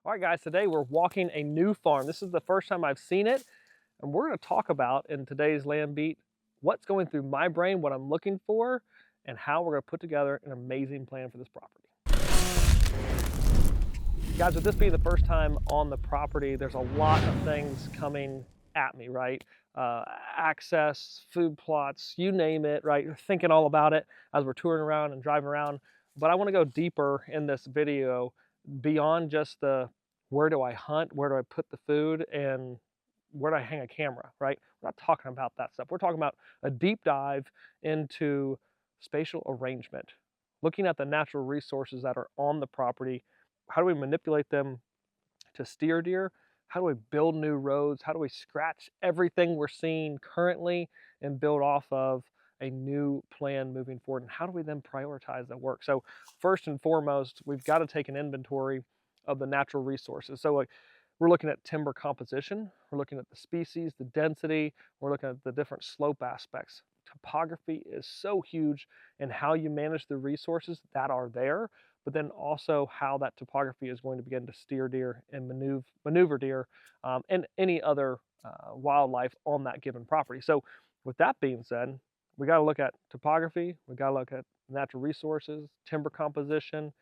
All right, guys, today we're walking a new farm. This is the first time I've seen it, and we're going to talk about in today's Land Beat what's going through my brain, what I'm looking for, and how we're going to put together an amazing plan for this property. Guys, with this being the first time on the property, there's a lot of things coming at me, right? Access, food plots, you name it, right? You're thinking all about it as we're touring around and driving around. But I want to go deeper in this video beyond just the where do I hunt, where do I put the food, and where do I hang a camera, right? We're not talking about that stuff. We're talking about a deep dive into spatial arrangement, looking at the natural resources that are on the property. How do we manipulate them to steer deer? How do we build new roads? How do we scratch everything we're seeing currently and build off of a new plan moving forward? And how do we then prioritize the work? So first and foremost, we've got to take an inventory of the natural resources. So we're looking at timber composition, we're looking at the species, the density, we're looking at the different slope aspects. Topography is so huge in how you manage the resources that are there, but then also how that topography is going to begin to steer deer and maneuver deer and any other wildlife on that given property. So with that being said, we got to look at topography, we got to look at natural resources, timber composition,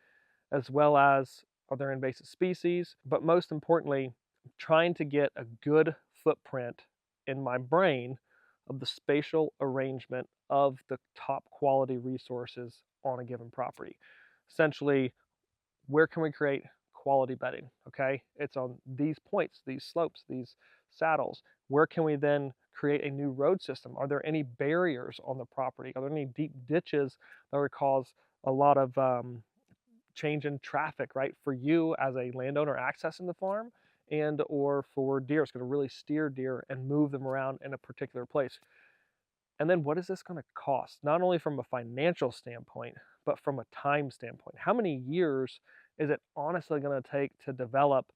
as well as are there invasive species, but most importantly, trying to get a good footprint in my brain of the spatial arrangement of the top quality resources on a given property. Essentially, where can we create quality bedding? Okay, it's on these points, these slopes, these saddles. Where can we then create a new road system? Are there any barriers on the property? Are there any deep ditches that would cause a lot of change in traffic, right? For you as a landowner accessing the farm and or for deer, it's gonna really steer deer and move them around in a particular place. And then what is this gonna cost? Not only from a financial standpoint, but from a time standpoint. How many years is it honestly gonna take to develop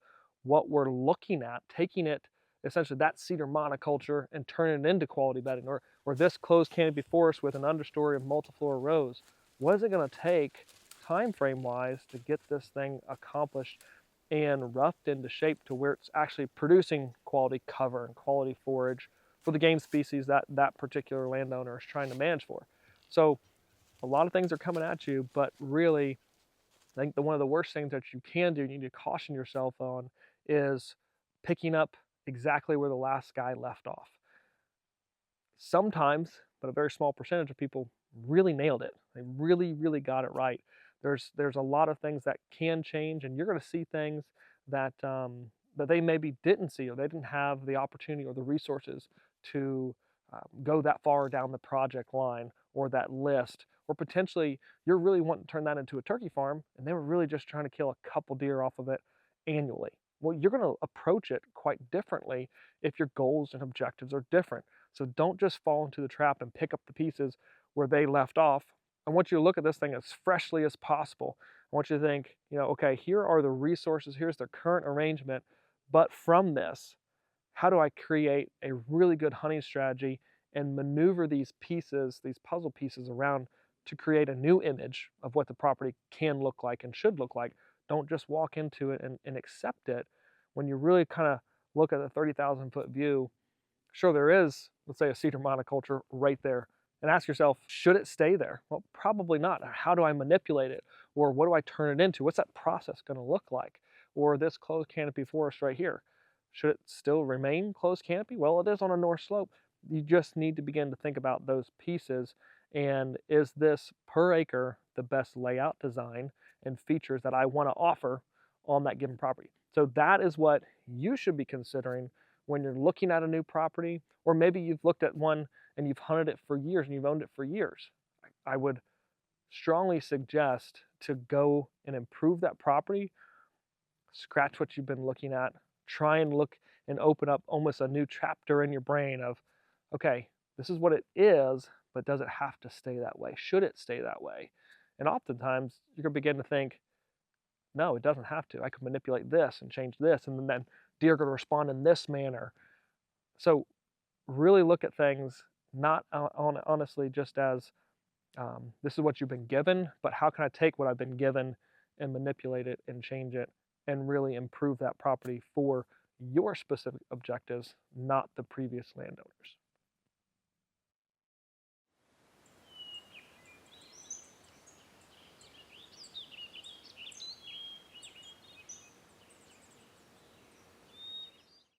what we're looking at, taking it, essentially that cedar monoculture and turning it into quality bedding, or this closed canopy forest with an understory of multiflora rows? What is it gonna take time frame wise to get this thing accomplished and roughed into shape to where it's actually producing quality cover and quality forage for the game species that that particular landowner is trying to manage for? So a lot of things are coming at you, but really I think one of the worst things that you can do, you need to caution yourself on, is picking up exactly where the last guy left off. Sometimes, but a very small percentage of people really nailed it. They really got it right. There's a lot of things that can change, and you're going to see things that that they maybe didn't see, or they didn't have the opportunity or the resources to go that far down the project line or that list, or potentially you're really wanting to turn that into a turkey farm, and they were really just trying to kill a couple deer off of it annually. Well, you're going to approach it quite differently if your goals and objectives are different. So don't just fall into the trap and pick up the pieces where they left off. I want you to look at this thing as freshly as possible. I want you to think, okay, here are the resources, here's the current arrangement, but from this, how do I create a really good hunting strategy and maneuver these pieces, these puzzle pieces around to create a new image of what the property can look like and should look like? Don't just walk into it and accept it when you really kind of look at the 30,000 foot view. Sure, there is, let's say, a cedar monoculture right there. And ask yourself, should it stay there? Well, probably not. How do I manipulate it? Or what do I turn it into? What's that process going to look like? Or this closed canopy forest right here, should it still remain closed canopy? Well, it is on a north slope. You just need to begin to think about those pieces. And is this per acre the best layout design and features that I want to offer on that given property? So that is what you should be considering when you're looking at a new property, or maybe you've looked at one and you've hunted it for years and you've owned it for years. I would strongly suggest to go and improve that property, scratch what you've been looking at, try and look and open up almost a new chapter in your brain of, okay, this is what it is, but does it have to stay that way? Should it stay that way? And oftentimes you're going to begin to think, no, it doesn't have to. I could manipulate this and change this, and then deer are going to respond in this manner. So really look at things not honestly just as this is what you've been given, but how can I take what I've been given and manipulate it and change it and really improve that property for your specific objectives, not the previous landowners.